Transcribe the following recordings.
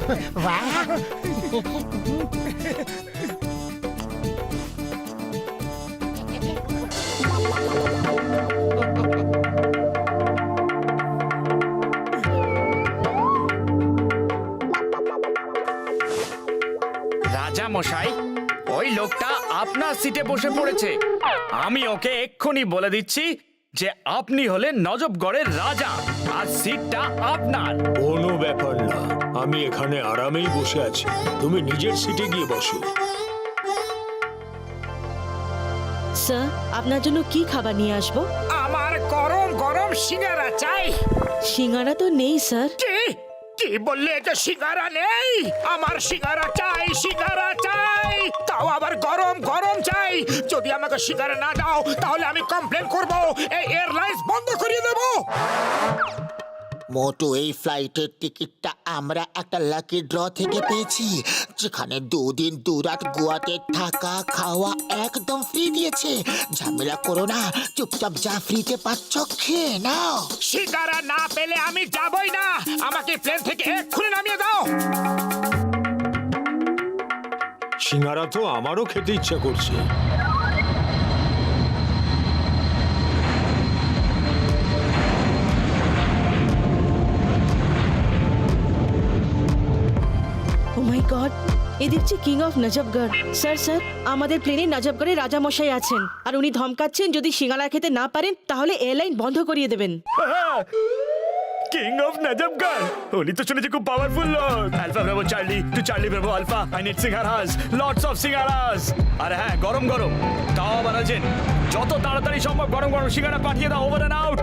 রাজা মশাই, ওই লোকটা আপনার সিটে বসে পড়েছে। আমি ওকে এক্ষুনি বলে দিচ্ছি যে আপনি হলেন নজবগড়ের রাজা আর সিটটা আপনার। কোনো ব্যাপার না, আমি এখানে আরামেই বসে আছি। তুমি নিজের সিটে গিয়ে বসো। স্যার, আপনার জন্য কি খাবার নিয়ে আসবো? আমার গরম গরম সিঙ্গারা চাই। সিঙ্গারা তো নেই স্যার। কি কি বললে? এটা সিঙ্গারা নেই? আমার সিঙ্গারা চাই, সিঙ্গারা চাই, তাও আবার গরম গরম চাই। যদি আমাকে সিঙ্গারা না দাও তাহলে আমি কমপ্লেন করব, এই এয়ারলাইন্স বন্ধ করিয়ে দেব। মোটু, এই ফ্লাইটের টিকিটটা আমরা একটা লাকি ড্র থেকে পেয়েছি, যেখানে 2 দিন 2 রাত গোয়াতে থাকা খাওয়া একদম ফ্রি দিয়েছে। ঝামেলা করো না, চুপচাপ যা ফ্রিতে পাচ্ছ খেয়ে নাও। সিঙ্গারা না পেলে আমি যাবই না। আমাকে প্লেন থেকে এক্ষুনি নামিয়ে দাও। সিঙ্গারা তো আমারও খেতে ইচ্ছা করছে। ও মাই গড, এ দেখছি কিং অফ নজবগড়। স্যার স্যার, আমাদের প্লেনে নজবগড়ে রাজা মশাই আছেন আর উনি ধমকাচ্ছেন যদি সিঙ্গারা খেতে না পারেন তাহলে এয়ারলাইন বন্ধ করিয়ে দেবেন। কিং অফ নজবগড়, উনি তো শুনেছি খুব পাওয়ারফুল লোক। Alpha Bravo Charlie two Charlie Bravo Alpha, I need singaras, lots of singaras. আর হ্যাঁ, গরম গরম, তাও আবার আছেন। যত তাড়াতাড়ি সম্ভব গরম গরম সিঙ্গারা পাঠিয়ে দাও, over and out.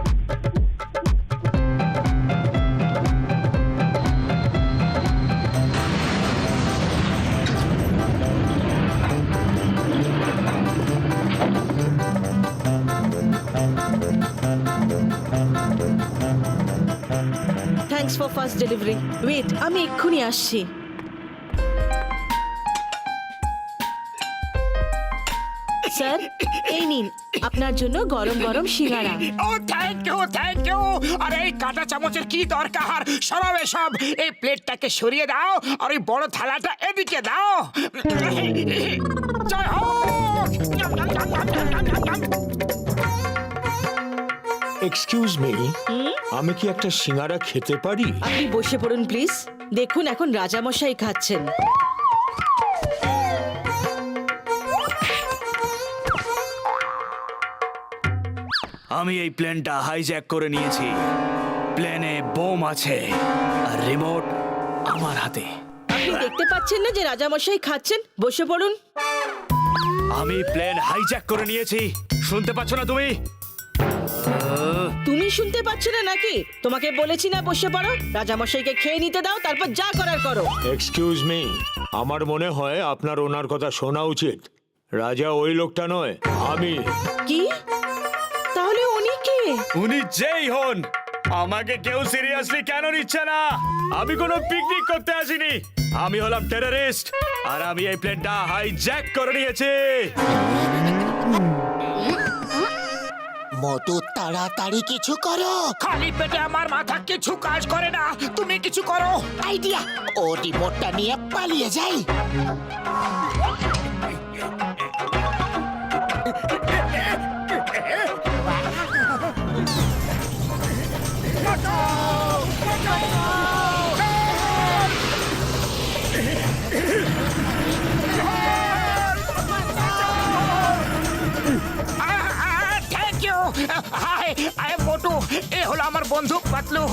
Thanks for first delivery. Wait, আমি এক্ষুনি আসছি। স্যার, এই নিন আপনার জন্য গরম গরম সিঙ্গারা। ও থ্যাংক ইউ, থ্যাংক ইউ। আরে এই কাঁটা চামচের কি দরকার? সরাবে সব। এই প্লেটটাকে সরিয়ে দাও আর ওই বড় থালাটা এদিকে দাও। জয় হোক। এক্সকিউজ মি, আমি কি একটা সিঙ্গারা খেতে পারি? আপনি বসে পড়ুন প্লিজ। দেখুন, এখন রাজামশাই খাচ্ছেন। আমি এই প্লেনটা হাইজ্যাক করে নিয়েছি। প্লেনে বোম আছে আর রিমোট আমার হাতে। আপনি দেখতে পাচ্ছেন না যে রাজামশাই খাচ্ছেন? বসে পড়ুন। আমি প্লেন হাইজ্যাক করে নিয়েছি, শুনতে পাচ্ছ না তুমি? তুমি শুনতে পাচ্ছ না নাকি? তোমাকে বলেছি না বসে পড়ো। রাজামশাইকে খেয়ে নিতে দাও, তারপর যা করার করো। এক্সকিউজ মি, আমার মনে হয় আপনার ওনার কথা শোনা উচিত। রাজা ওই লোকটা নয়, আমি। কি? তাহলে উনি কে? উনি যেই হন, আমাকে কেউ সিরিয়াসলি কেন নিচ্ছে না? আমি কোনো পিকনিক করতে আসিনি, আমি হলাম টেররিস্ট আর আমি এই প্লেনটা হাইজ্যাক করে নিয়েছি। মোটু, তাড়াতাড়ি কিছু করো। খালি পেটে আমার মাথা কিছু কাজ করে না। তুমি কিছু করো। আইডিয়া, ও রিমোটটা নিয়ে পালিয়ে যাই। Thank you. Hi, I am Motu. এ হলো আমার বন্ধু Patlu.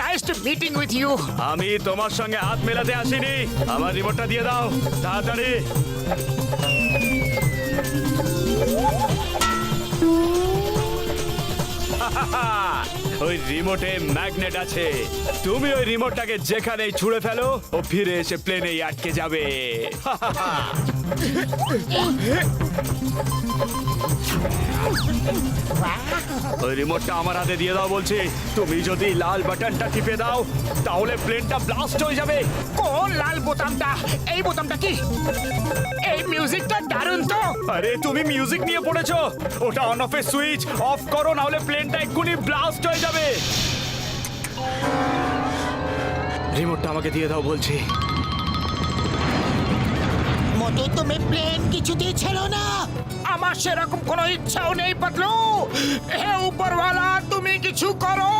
Nice to meeting with you. আমি তোমার সঙ্গে হাত মেলাতে আসিনি, আমার রিমোটটা দিয়ে দাও তাড়াতাড়ি। ওই রিমোটে ম্যাগনেট আছে, তুমি ওই রিমোটটাকে যেখানেই ছুঁড়ে ফেলো ও ফিরে এসে প্লেনেই আটকে যাবে। ওই রিমোটটা আমার হাতে দিয়ে দাও বলছি। তুমি যদি লাল বাটনটা টিপে দাও তাহলে প্লেনটা ব্লাস্ট হয়ে যাবে। কোন লাল বোতামটা? এই বোতামটা কি? এই মিউজিকটা দারুণ তো। আরে তুমি মিউজিক নিয়ে পড়েছো, ওটা অন অফ এর সুইচ অফ করো, না হলে প্লেনটা এক্ষুনি ব্লাস্ট হয়ে যাবে। রিমোটটা আমাকে দিয়ে দাও বলছি। মোটু তুমি প্লেন কিছুতেই ছেড়ো না। আমার সেরকম কোনো ইচ্ছাও নেই পাতলু। হে উপরওয়ালা, তুমি কিছু করো।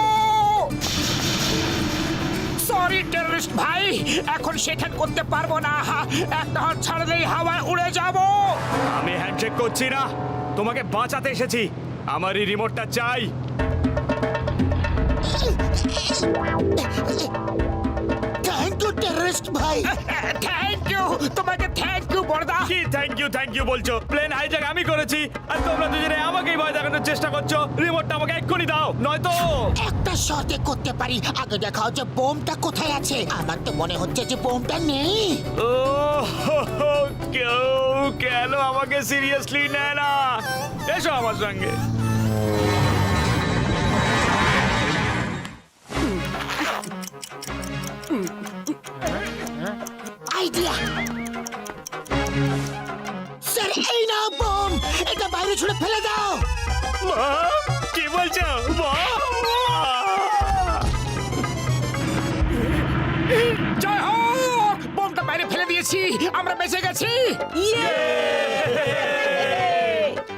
সরি টেররিস্ট ভাই, এখন সেখান করতে পারবো না। একটা হাত ছাড়লেই হাওয়ায় উড়ে যাব। আমি হ্যান্ডশেক করছি না, তোমাকে বাঁচাতে এসেছি। আমার এই রিমোটটা চাই। থ্যাংক ইউ টেররিস্ট ভাই। থ্যাংক ইউ, তোমাকে থ্যাংক ইউ বড়দা। কি থ্যাংক ইউ বলছো? প্লেন হাইজ্যাক আমি করেছি, আর তোমরা দুজনে আমাকেই ভয় দেখানোর চেষ্টা করছো। রিমোটটা আমাকে এক্ষুনি দাও, নয়তো একটা শর্তে করতে পারি। আগে দেখাও যে বোমটা কোথায় আছে। আমার তো মনে হচ্ছে যে বোমটা নেই। ও কেউ কেন আমাকে সিরিয়াসলি নেয় না? এসো আমার সঙ্গে। আইডিয়া স্যার, এই নাও বোম। এটা বাইরে ছুড়ে ফেলে দাও। মা, কি বলছো? মা! জয় হোক, বোমটা বাইরে ফেলে দিয়েছি, আমরা বেঁচে গেছি।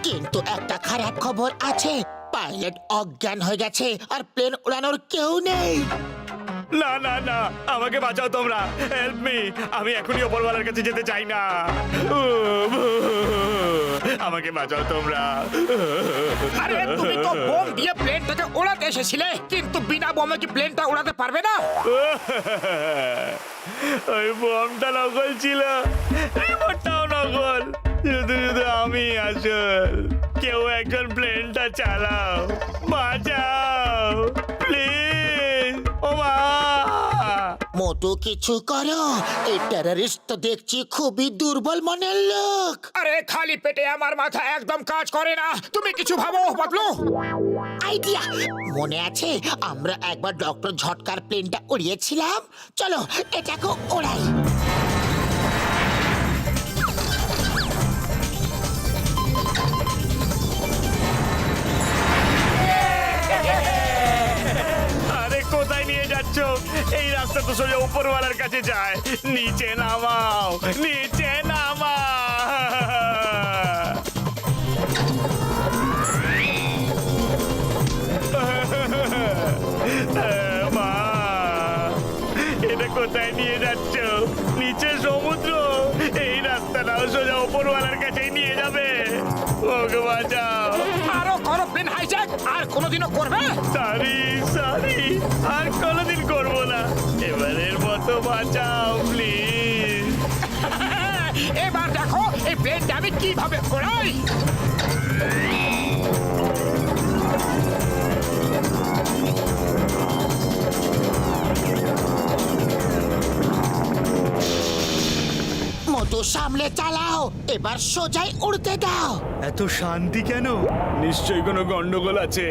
কিন্তু একটা খারাপ খবর আছে। পাইলট অজ্ঞান হয়ে গেছে আর প্লেন উড়ানোর কেউ নেই। না না না, আমাকে বাঁচাও তোমরা। হেল্প মি, আমি এখনই ওপরওয়ালার কাছে যেতে চাই না। আমাকে বাঁচাও তোমরা। আরে তুমি তো বোম দিয়ে প্লেনটাকে উড়াতে এসেছিলে, কিন্তু বিনা বোমে কি প্লেনটা উড়াতে পারবে না? ওই বোমটা নকল ছিল, রিমোটটাও নকল, শুধু শুধু আমি আসল। কেউ একজন প্লেনটা চালাও, বাঁচাও প্লিজ। ও মা! মোটু কিছু করো। এই টেররিস্ট তো দেখছি খুবই দুর্বল মনের লোক। আরে খালি পেটে আমার মাথা একদম কাজ করে না। তুমি কিছু ভাবো পাতলু। আইডিয়া মনে আছে, আমরা একবার ডক্টর ঝটকার প্লেনটা উড়িয়েছিলাম। চলো এটাকে ওড়াই। আরে কোথায় নিয়ে যাচ্ছ? এই রাস্তা তো সোজা উপরওয়ালার কাছে যায়। নিচে নামাও, নিচে মা, এটা কোথায় নিয়ে যাচ্ছ? নিচে সমুদ্র, এই রাস্তাটাও সোজা উপরওয়ালার কাছেই নিয়ে যাবে। ওকে বাঁচাও। আরো করো প্লেন হাইজ্যাক, আর কোনোদিনও করবে? সরি সরি, আর কোনোদিন করবো না। এবারের মতো বাঁচাও প্লিজ। এবার দেখো এই প্লেনটা আমি কিভাবে ওড়াই। মোটু সামলে চালাও। এবার সোজাই উড়তে দাও। এত শান্তি কেন? নিশ্চয়ই কোনো গন্ডগোল আছে।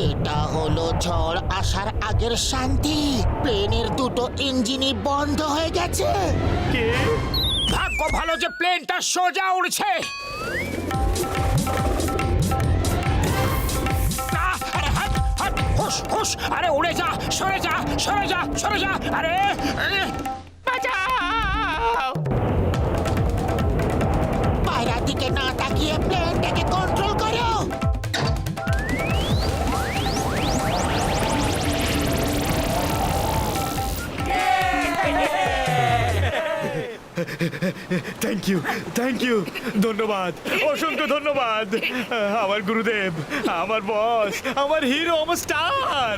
এটা হলো ঝড় আসার আগের শান্তি। প্লেনের দুটো ইঞ্জিনই বন্ধ হয়ে গেছে। কে? ভাগ্য ভালো যে প্লেনটা সোজা উড়ছে। আরে হাট হাট, হুশ হুশ, আরে উড়ে যা, সরে যা সরে যা সরে যা। আরে বাঁচাও। পায়রার দিকে না তাকিয়ে প্লেনটাকে কন্ট্রোল করো। থ্যাংক ইউ, ধন্যবাদ, অসংখ্য ধন্যবাদ। আমার গুরুদেব, আমার বস, আমার হিরো, আমার স্টার।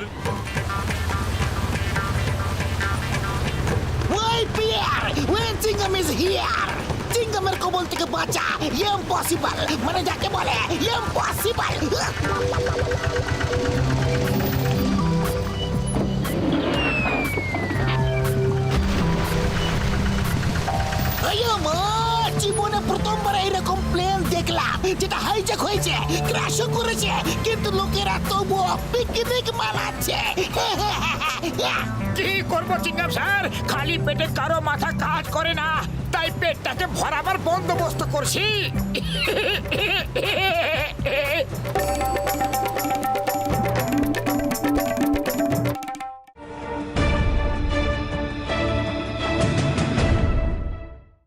ওই পিয়ার, when Chingam is here, চিঙ্গামের কবল থেকে বাঁচা। ইম্পসিবল, মানে যাকে বলে ইম্পসিবল। জীবনে প্রথমবার এরকম প্লেন দেখলাম যেটা হাইজ্যাক হয়েছে, ক্র্যাশও করেছে, কিন্তু লোকেরা তবুও পিকনিক মানাচ্ছে। কি করবো চিঙ্গাম স্যার, খালি পেটে কারো মাথা কাজ করে না, তাই পেটটাকে ভরাবার বন্দোবস্ত করছি।